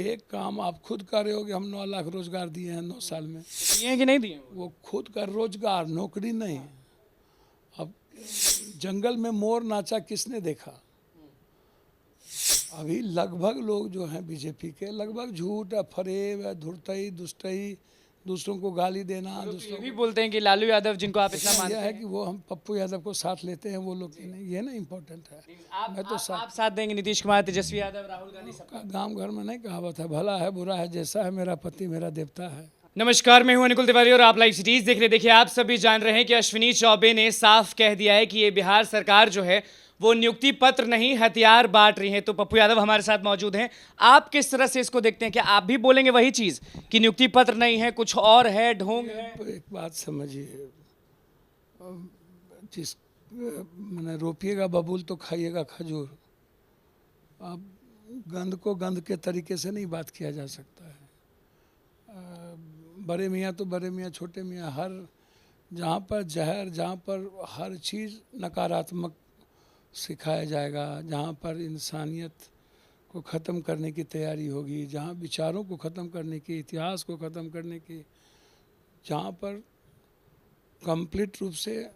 एक काम आप खुद कर रहे हो कि हम 9 लाख रोजगार दिए हैं 9 साल में। दिए हैं कि नहीं दिए? वो खुद का रोजगार, नौकरी नहीं। अब जंगल में मोर नाचा किसने देखा? अभी लगभग लोग जो हैं बीजेपी के, लगभग झूठ है, फरेब है, धुरतई, दुष्टई, दूसरों को गाली देना, ये दूसरों भी बोलते हैं कि लालू यादव जिनको आप इतना को मानते यह है हैं, कि वो हम पप्पू यादव को साथ लेते हैं, वो लोग की नहीं, ये ना इम्पोर्टेंट है। मैं तो आप साथ देंगे नीतीश कुमार, तेजस्वी यादव, राहुल गांधी सब? गांव घर में नहीं कहावत है, भला है बुरा है, जैसा है मेरा पति मेरा देवता है। नमस्कार, मैं हूं अनिकुल तिवारी और आप लाइव सीरीज देख रहे। देखिए, आप सभी जान रहे हैं कि अश्विनी चौबे ने साफ कह दिया है कि ये बिहार सरकार जो है वो नियुक्ति पत्र नहीं हथियार बांट रही है। तो पप्पू यादव हमारे साथ मौजूद हैं। आप किस तरह से इसको देखते हैं? क्या आप भी बोलेंगे वही चीज कि नियुक्ति पत्र नहीं है, कुछ और है, ढोंग है? एक बात समझिए, जिस मैंने रोपिएगा बबूल तो खाइएगा खजूर। अब गंद को गंद के तरीके से नहीं बात किया जा सकता है। बड़े मियाँ तो बड़े मियाँ, छोटे मियाँ, हर जहाँ पर जहर, जहाँ पर हर चीज़ नकारात्मक सिखाया जाएगा, जहाँ पर इंसानियत को ख़त्म करने की तैयारी होगी, जहाँ विचारों को ख़त्म करने की, इतिहास को ख़त्म करने की, जहाँ पर कंप्लीट रूप से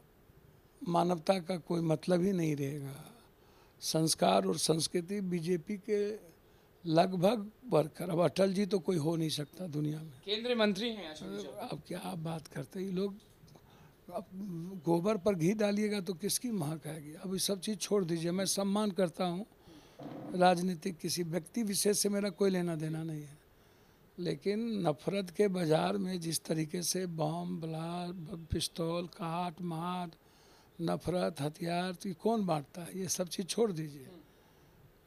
मानवता का कोई मतलब ही नहीं रहेगा, संस्कार और संस्कृति बीजेपी के लगभग वर्कर। अब अटल जी तो कोई हो नहीं सकता दुनिया में, केंद्रीय मंत्री हैं अश्विनी चौबे। अब क्या आप बात करते हैं? ये लोग अब गोबर पर घी डालिएगा तो किसकी महक आएगी? अब ये सब चीज़ छोड़ दीजिए। मैं सम्मान करता हूँ राजनीतिक, किसी व्यक्ति विशेष से मेरा कोई लेना देना नहीं है, लेकिन नफरत के बाजार में जिस तरीके से बम, ब्लास्ट, पिस्तौल, काट मार, नफरत, हथियार, तो ये कौन बांटता है? ये सब चीज़ छोड़ दीजिए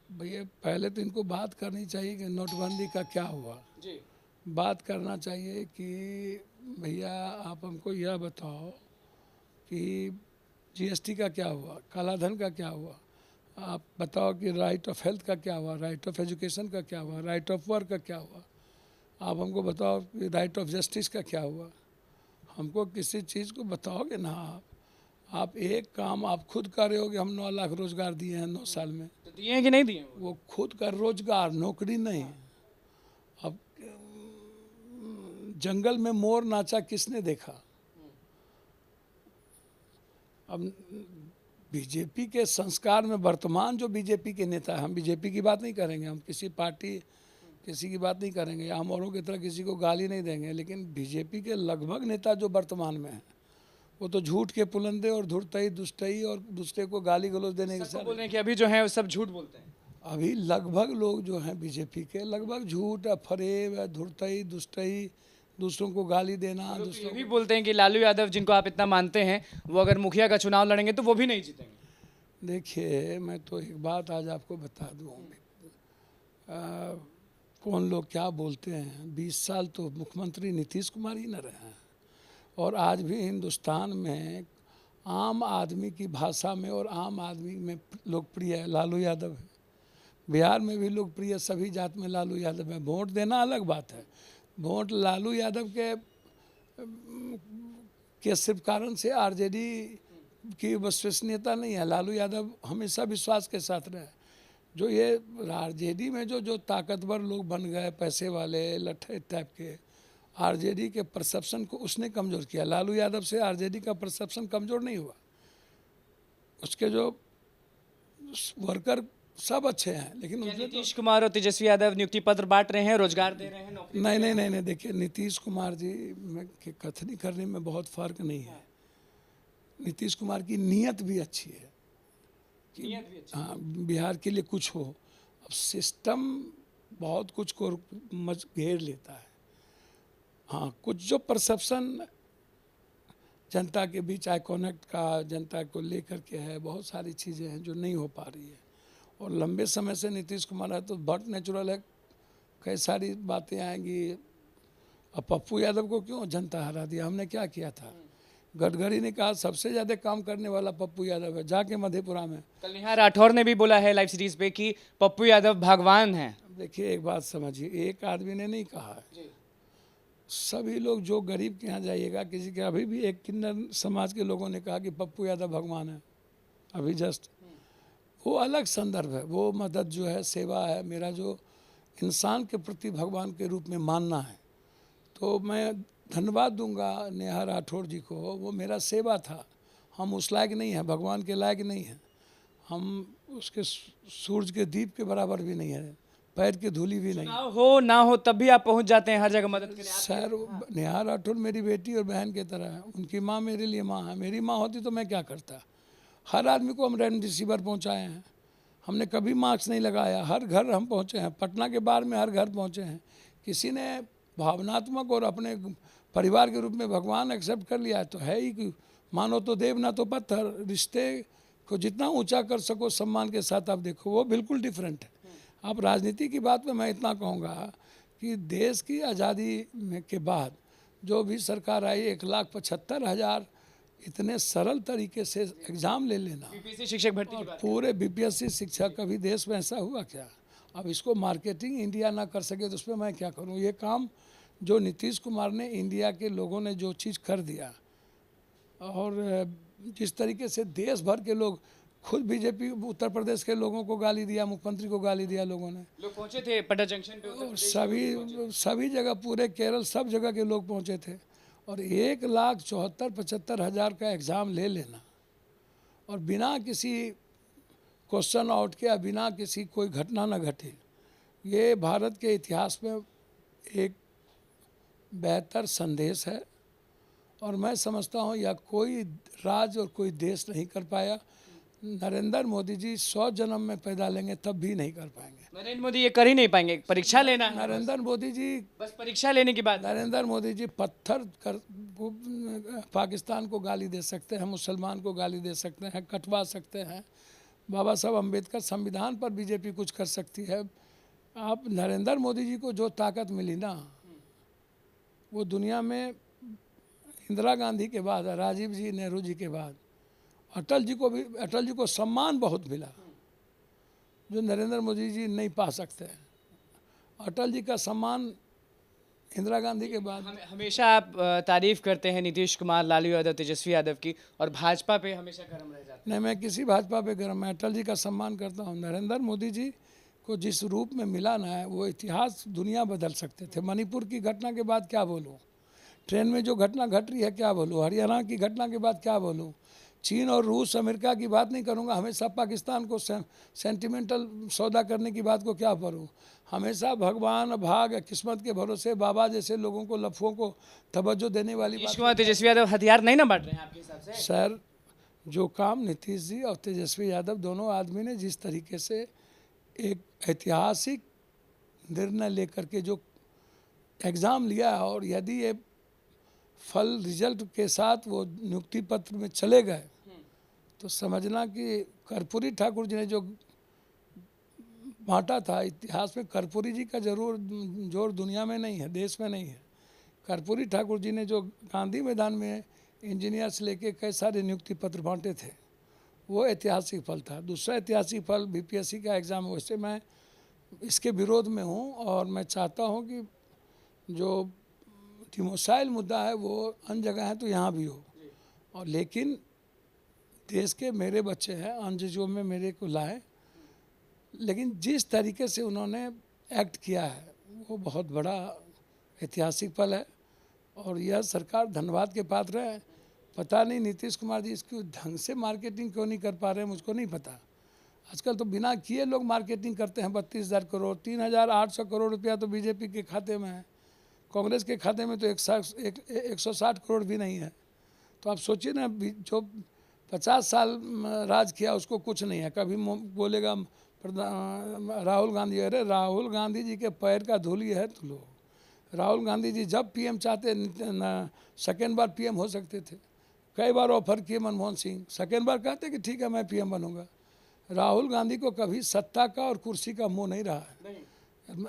भैया। पहले तो इनको बात करनी चाहिए कि नोटबंदी का क्या हुआ। जी। बात करना चाहिए कि भैया आप हमको यह बताओ कि जीएसटी का क्या हुआ, कालाधन का क्या हुआ। आप बताओ कि राइट ऑफ हेल्थ का क्या हुआ, राइट ऑफ एजुकेशन का क्या हुआ, राइट ऑफ वर्क का क्या हुआ। आप हमको बताओ कि राइट ऑफ जस्टिस का क्या हुआ। हमको किसी चीज़ को बताओगे ना आप एक काम आप खुद कर रहे हो कि हम 9 लाख रोजगार दिए हैं 9 साल में। तो दिए हैं कि नहीं दिए? वो खुद का रोजगार, नौकरी नहीं। अब जंगल में मोर नाचा किसने देखा? अब बीजेपी के संस्कार में वर्तमान जो बीजेपी के नेता है, हम बीजेपी की बात नहीं करेंगे, हम किसी पार्टी किसी की बात नहीं करेंगे, हम औरों की तरह किसी को गाली नहीं देंगे, लेकिन बीजेपी के लगभग नेता जो वर्तमान में हैं वो तो झूठ के पुलंदे और धुरतई, दुष्टई और दूसरे को गाली गलौज देने के सबको साथ बोल रहे हैं कि अभी जो है वो सब झूठ बोलते हैं। अभी लगभग लोग जो हैं बीजेपी के, लगभग झूठ है, फरेब है, धुरतई, दुष्टई, दूसरों को गाली देना, ये दूसरों भी बोलते हैं कि लालू यादव जिनको आप इतना मानते हैं वो अगर मुखिया का चुनाव लड़ेंगे तो वो भी नहीं जीतेंगे। देखिए, मैं तो एक बात आज आपको बता दूँ, कौन लोग क्या बोलते हैं। 20 साल तो मुख्यमंत्री नीतीश कुमार ही न रहे हैं, और आज भी हिंदुस्तान में आम आदमी की भाषा में और आम आदमी में लोकप्रिय है लालू यादव है। बिहार में भी लोकप्रिय सभी जात में लालू यादव है। वोट देना अलग बात है, वोट लालू यादव के सिर्फ कारण से आरजेडी की विश्वसनीयता नहीं है। लालू यादव हमेशा विश्वास के साथ रहे। जो ये आरजेडी में जो ताकतवर लोग बन गए, पैसे वाले लट्ठे टाइप के, आरजेडी के परसेप्शन को उसने कमज़ोर किया। लालू यादव से आरजेडी का परसेप्शन कमज़ोर नहीं हुआ। उसके जो वर्कर सब अच्छे हैं, लेकिन उसने तो नीतीश कुमार और तेजस्वी यादव नियुक्ति पत्र बांट रहे हैं, रोजगार दे रहे हैं, नौकरी नहीं, देखिए नीतीश कुमार जी के कथनी करने में बहुत फ़र्क नहीं है। नीतीश कुमार की नीयत भी अच्छी है कि हाँ बिहार के लिए कुछ हो। अब सिस्टम बहुत कुछ को घेर लेता है। हाँ, कुछ जो परसेप्शन जनता के बीच आई कनेक्ट का जनता को लेकर के है, बहुत सारी चीज़ें हैं जो नहीं हो पा रही है। और लंबे समय से नीतीश कुमार है तो बहुत नेचुरल है, कई सारी बातें आएंगी। अब पप्पू यादव को क्यों जनता हरा दिया? हमने क्या किया था? गडकरी ने कहा सबसे ज़्यादा काम करने वाला पप्पू यादव है, जाके मधेपुरा में। कन्हैया राठौर ने भी बोला है लाइव सीरीज पे कि पप्पू यादव भगवान हैं। देखिए, एक बात समझिए, एक आदमी ने नहीं कहा है। सभी लोग जो गरीब के यहाँ जाइएगा, किसी के, अभी भी एक किन्नर समाज के लोगों ने कहा कि पप्पू यादव भगवान है अभी जस्ट। वो अलग संदर्भ है, वो मदद जो है, सेवा है। मेरा जो इंसान के प्रति भगवान के रूप में मानना है। तो मैं धन्यवाद दूंगा नेहा राठौड़ जी को, वो मेरा सेवा था। हम उस लायक नहीं हैं, भगवान के लायक नहीं हैं, हम उसके सूरज के दीप के बराबर भी नहीं है, पैर की धूली भी नहीं। चुनाव हो ना हो तब भी आप पहुंच जाते हैं हर जगह मदद के लिए। सर नेहा राठौर मेरी बेटी और बहन की तरह है, उनकी माँ मेरे लिए माँ है। मेरी माँ होती तो मैं क्या करता। हर आदमी को हम रेमडेसिविर पहुँचाए हैं, हमने कभी मास्क नहीं लगाया, हर घर हम पहुँचे हैं, पटना के बाहर में हर घर पहुँचे हैं। किसी ने भावनात्मक और अपने परिवार के रूप में भगवान एक्सेप्ट कर लिया है तो है ही कि मानो तो देव ना तो पत्थर। रिश्ते को जितना ऊंचा कर सको सम्मान के साथ आप देखो, वो बिल्कुल डिफरेंट है। आप राजनीति की बात में मैं इतना कहूँगा कि देश की आज़ादी के बाद जो भी सरकार आई 1,75,000 इतने सरल तरीके से एग्ज़ाम ले लेना, बीपीएससी शिक्षक भर्ती की बात। पूरे बीपीएससी शिक्षा कभी देश में ऐसा हुआ क्या। अब इसको मार्केटिंग इंडिया ना कर सके तो उसमें मैं क्या करूं। ये काम जो नीतीश कुमार ने, इंडिया के लोगों ने जो चीज़ कर दिया, और जिस तरीके से देश भर के लोग, खुद बीजेपी उत्तर प्रदेश के लोगों को गाली दिया, मुख्यमंत्री को गाली दिया लोगों ने, लोग पहुंचे थे पटना जंक्शन पे, उत्तर और प्रदेश सभी जगह, पूरे केरल सब जगह के लोग पहुंचे थे। और 1,74,75,000 का एग्ज़ाम ले लेना और बिना किसी क्वेश्चन आउट के, बिना किसी कोई घटना न घटे, ये भारत के इतिहास में एक बेहतर संदेश है। और मैं समझता हूँ यह कोई राज्य और कोई देश नहीं कर पाया। नरेंद्र मोदी जी 100 जन्म में पैदा लेंगे तब भी नहीं कर पाएंगे। नरेंद्र मोदी ये कर ही नहीं पाएंगे, परीक्षा लेना है। नरेंद्र मोदी जी, बस परीक्षा लेने की बात। नरेंद्र मोदी जी पत्थर कर पाकिस्तान को गाली दे सकते हैं, मुसलमान को गाली दे सकते हैं, कटवा सकते हैं। बाबा साहब अम्बेडकर संविधान पर बीजेपी कुछ कर सकती है। आप नरेंद्र मोदी जी को जो ताकत मिली ना, वो दुनिया में इंदिरा गांधी के बाद, राजीव जी, नेहरू जी के बाद अटल जी को सम्मान बहुत मिला जो नरेंद्र मोदी जी नहीं पा सकते हैं। अटल जी का सम्मान इंदिरा गांधी के बाद। हमेशा आप तारीफ करते हैं नीतीश कुमार, लालू यादव, तेजस्वी यादव की, और भाजपा पे हमेशा गर्म रह जाते नहीं, मैं किसी भाजपा पे गर्म, मैं अटल जी का सम्मान करता हूँ। नरेंद्र मोदी जी को जिस रूप में मिला ना है, वो इतिहास दुनिया बदल सकते थे। मणिपुर की घटना के बाद क्या बोलूँ, ट्रेन में जो घटना घट रही है क्या बोलूँ, हरियाणा की घटना के बाद क्या बोलूँ, चीन और रूस अमेरिका की बात नहीं करूँगा, हमेशा पाकिस्तान को सेंटिमेंटल सौदा करने की बात को क्या करूँ, हमेशा भगवान, भाग, किस्मत के भरोसे बाबा जैसे लोगों को, लफों को तवज्जो देने वाली नीतीश बात। कुमार, तेजस्वी यादव हथियार नहीं ना बांट रहे हैं आपके हिसाब से? सर, जो काम नीतीश जी और तेजस्वी यादव दोनों आदमी ने जिस तरीके से एक ऐतिहासिक निर्णय लेकर के जो एग्ज़ाम लिया है, और यदि ये फल रिजल्ट के साथ वो नियुक्ति पत्र में चले गए तो समझना कि कर्पूरी ठाकुर जी ने जो बांटा था इतिहास में, कर्पूरी जी का जरूर जोर दुनिया में नहीं है, देश में नहीं है। कर्पूरी ठाकुर जी ने जो गांधी मैदान में इंजीनियर से लेके कई सारे नियुक्ति पत्र बांटे थे, वो ऐतिहासिक फल था। दूसरा ऐतिहासिक फल बीपीएससी का एग्ज़ाम। वैसे मैं इसके विरोध में हूँ और मैं चाहता हूँ कि जो डिमोसाइल मुद्दा है वो अन्य जगह है तो यहाँ भी हो, और लेकिन देश के मेरे बच्चे हैं, अन्य जो में मेरे को लाए, लेकिन जिस तरीके से उन्होंने एक्ट किया है वो बहुत बड़ा ऐतिहासिक पल है। और यह सरकार धन्यवाद के पात्र है। पता नहीं नीतीश कुमार जी इसकी ढंग से मार्केटिंग क्यों नहीं कर पा रहे हैं, मुझको नहीं पता। आजकल तो बिना किए लोग मार्केटिंग करते हैं। 32,000 करोड़, 3,800 करोड़ रुपया तो बीजेपी के खाते में है, कांग्रेस के खाते में तो 160 करोड़ भी नहीं है। तो आप सोचिए ना, जो 50 साल राज किया उसको कुछ नहीं है। कभी बोलेगा राहुल गांधी, अरे राहुल गांधी जी के पैर का धूली है तो लो। राहुल गांधी जी जब पीएम चाहते सेकेंड बार पीएम हो सकते थे। कई बार ऑफर किए मनमोहन सिंह, सेकेंड बार कहते कि ठीक है मैं पीएम बनूंगा। राहुल गांधी को कभी सत्ता का और कुर्सी का मोह नहीं रहा है।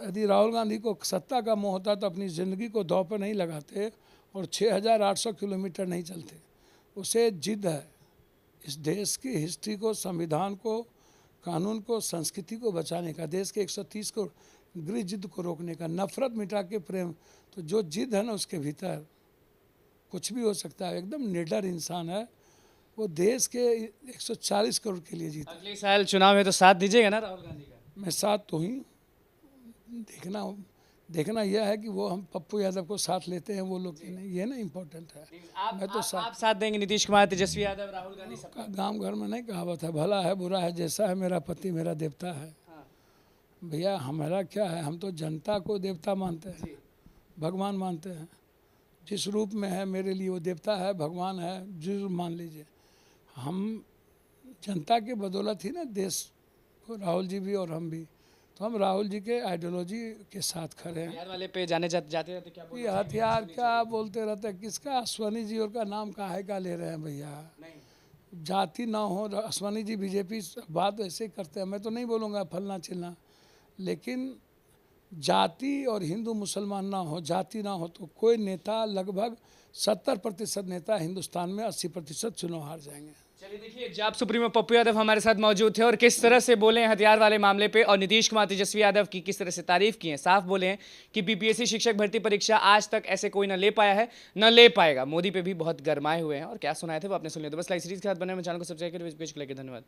यदि राहुल गांधी को सत्ता का मोह होता तो अपनी ज़िंदगी को दांव पर नहीं लगाते और 6,800 किलोमीटर नहीं चलते। उसे जिद है इस देश की हिस्ट्री को, संविधान को, कानून को, संस्कृति को बचाने का, देश के 130 को गृह जिद को रोकने का, नफरत मिटा के प्रेम। तो जो जिद है ना उसके भीतर कुछ भी हो सकता है। एकदम निडर इंसान है वो। देश के 140 करोड़ के लिए जीता। अगले साल चुनाव है तो साथ दीजिएगा ना राहुल गांधी का? मैं साथ तो ही देखना यह है कि वो हम पप्पू यादव को साथ लेते हैं वो लोग कि नहीं, ये ना इम्पोर्टेंट है। मैं तो आप साथ देंगे नीतीश कुमार, तेजस्वी यादव, राहुल गांधी सब? गांव घर में नहीं कहावत है, भला है बुरा है जैसा है मेरा पति मेरा देवता है। भैया हमारा क्या है, हम तो जनता को देवता मानते हैं, भगवान मानते हैं। जिस रूप में है मेरे लिए वो देवता है, भगवान है, जरूर मान लीजिए। हम जनता के बदौलत ही ना देश को, राहुल जी भी और हम भी, तो हम राहुल जी के आइडियोलॉजी के साथ खड़े हैं। बिहार वाले पे जाते जाते क्या बोल ये हथियार क्या बोलते रहते हैं, किसका अश्वनी जी और का नाम काहे का ले रहे हैं भैया। जाति ना हो, अश्वनी जी बीजेपी बात ऐसे ही करते हैं, मैं तो नहीं बोलूँगा फलना चिलना, लेकिन जाति और हिंदू मुसलमान ना हो, जाति ना हो तो कोई नेता, लगभग 70% नेता हिंदुस्तान में 80% चुनाव हार जाएंगे। चलिए देखिए, जाप सुप्रीमो पप्पू यादव हमारे साथ मौजूद थे और किस तरह से बोले हैं हथियार वाले मामले पे, और नीतीश कुमार तेजस्वी यादव की किस तरह से तारीफ की है। साफ बोले हैं कि बीपीएससी शिक्षक भर्ती परीक्षा आज तक ऐसे कोई न ले पाया है, न ले पाएगा। मोदी पे भी बहुत गरमाए हुए हैं और क्या सुनाए थे वो आपने सुन लिया। तो बस लाइव सीरीज के साथ बने में चैनल को सब्सक्राइब करिए, पेज को लेकर धन्यवाद।